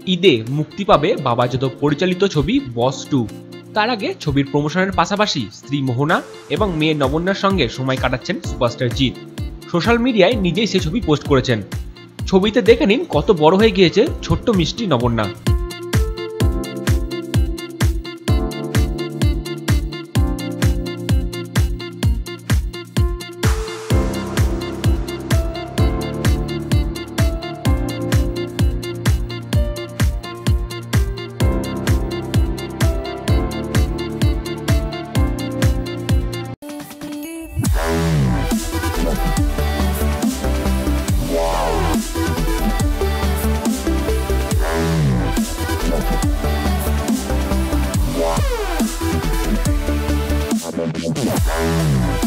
ঈদে মুক্তি পাবে বাবা যাদব পরিচালিত ছবি বস 2। তার আগে ছবির প্রমোশনের পাশাপাশি স্ত্রী মোহনা এবং মেয়ে নবন্যার সঙ্গে সময় কাটাচ্ছেন সুপারস্টার জিৎ। সোশ্যাল মিডিয়ায় নিজেই সে ছবি পোস্ট করেছেন। ছবিতে দেখে নিন কত বড় হয়ে গিয়েছে ছোট্ট মিষ্টি নবন্যা। Yeah.